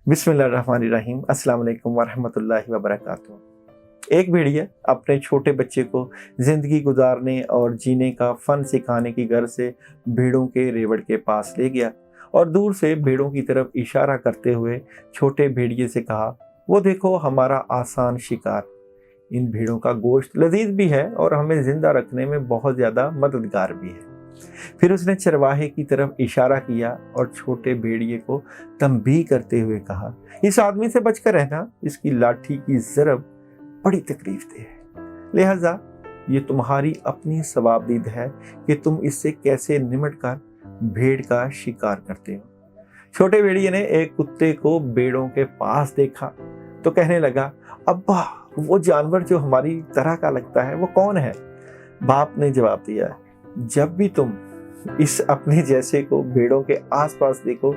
बिस्मिल्लाहिर्रहमानिर्रहीम। अस्सलाम वालेकुम वरहमतुल्लाहि वबरकातुहू। एक भेड़िया अपने छोटे बच्चे को ज़िंदगी गुजारने और जीने का फ़न सिखाने की गर्ज से भेड़ों के रेवड़ के पास ले गया और दूर से भेड़ों की तरफ इशारा करते हुए छोटे भेड़िए से कहा, वो देखो हमारा आसान शिकार। इन भेड़ों का गोश्त लजीज भी है और हमें ज़िंदा रखने में बहुत ज़्यादा मददगार भी है। फिर उसने चरवाहे की तरफ इशारा किया और छोटे भेड़िए को तंबीह करते हुए कहा, इस आदमी से बचकर रहना, इसकी लाठी की ज़रब बड़ी तकलीफ दे है, लिहाजा ये तुम्हारी अपनी सवाबदीद है कि तुम इससे कैसे निमट कर भेड़ का शिकार करते हो। छोटे भेड़िए ने एक कुत्ते को भेड़ों के पास देखा तो कहने लगा, अब्बा वो जानवर जो हमारी तरह का लगता है वो कौन है? बाप ने जवाब दिया, जब भी तुम इस अपने जैसे को भेड़ों के आसपास देखो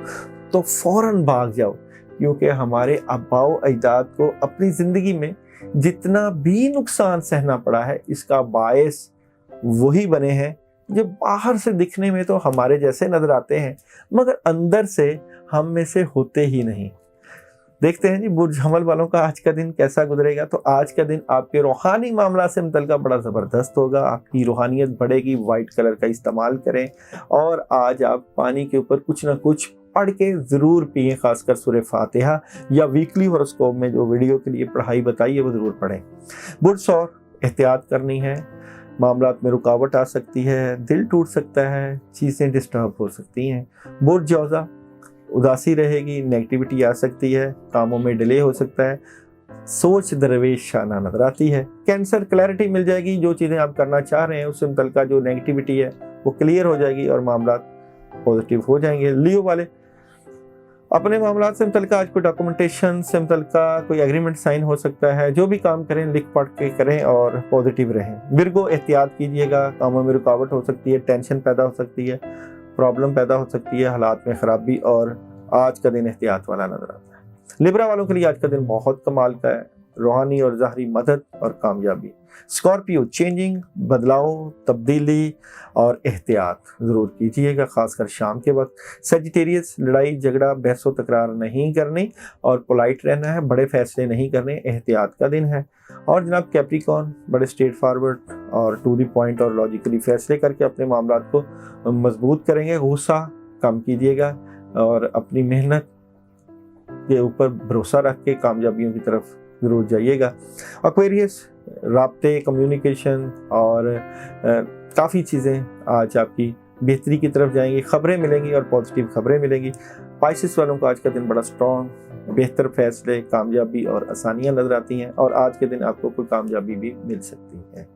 तो फौरन भाग जाओ, क्योंकि हमारे आबाओ अजदाद को अपनी ज़िंदगी में जितना भी नुकसान सहना पड़ा है इसका बायस वही बने हैं जो बाहर से दिखने में तो हमारे जैसे नजर आते हैं मगर अंदर से हम में से होते ही नहीं। देखते हैं जी बुर्ज हमल वालों का आज का दिन कैसा गुजरेगा। तो आज का दिन आपके रूहानी मामला से मुतल्लिक़ बड़ा ज़बरदस्त होगा, आपकी रूहानियत बढ़ेगी। वाइट कलर का इस्तेमाल करें और आज आप पानी के ऊपर कुछ ना कुछ पढ़ के ज़रूर पिएँ, खासकर सूरह फातिहा या वीकली हॉरोस्कोप में जो वीडियो के लिए पढ़ाई बताई है वो ज़रूर पढ़ें। बुर्ज और एहतियात करनी है, मामलात में रुकावट आ सकती है, दिल टूट सकता है, चीज़ें डिस्टर्ब हो सकती हैं। बुर्ज जौज़ा उदासी रहेगी, नेगेटिविटी आ सकती है, कामों में डिले हो सकता है, सोच दरवेशाना नजर आती है। कैंसर क्लैरिटी मिल जाएगी, जो चीज़ें आप करना चाह रहे हैं उससे मुतल्लिक़ जो नेगेटिविटी है वो क्लियर हो जाएगी और मामलात पॉजिटिव हो जाएंगे। लियो वाले अपने मामलात से मुतल्लिक़ आज कोई डॉक्यूमेंटेशन से मुतल्लिक़ कोई एग्रीमेंट साइन हो सकता है, जो भी काम करें लिख पढ़ के करें और पॉजिटिव रहें। विर्गो एहतियात कीजिएगा, कामों में रुकावट हो सकती है, टेंशन पैदा हो सकती है, प्रॉब्लम पैदा हो सकती है, हालात में ख़राबी, और आज का दिन एहतियात वाला नजर आता है। लिब्रा वालों के लिए आज का दिन बहुत कमाल का है, रूहानी और ज़ाहरी मदद और कामयाबी। स्कॉर्पियो चेंजिंग, बदलाव, तब्दीली और एहतियात ज़रूर कीजिएगा, खासकर शाम के वक्त। सेजिटेरियस लड़ाई झगड़ा बहसो तकरार नहीं करनी और पोलाइट रहना है, बड़े फैसले नहीं करने, एहतियात का दिन है। और जनाब कैप्रिकॉर्न बड़े स्ट्रेट फॉरवर्ड और टू द पॉइंट और लॉजिकली फैसले करके अपने मामलात को मजबूत करेंगे। गुस्सा कम कीजिएगा और अपनी मेहनत के ऊपर भरोसा रख के कामयाबियों की तरफ ज़रूर जाइएगा। एक्वेरियस राब्ते, कम्युनिकेशन और काफ़ी चीज़ें आज आपकी बेहतरी की तरफ जाएंगी, ख़बरें मिलेंगी और पॉजिटिव ख़बरें मिलेंगी। पाइसेस वालों का आज का दिन बड़ा स्ट्रॉन्ग, बेहतर फैसले, कामयाबी और आसानियाँ नज़र आती हैं और आज के दिन आपको कोई कामयाबी भी मिल सकती है।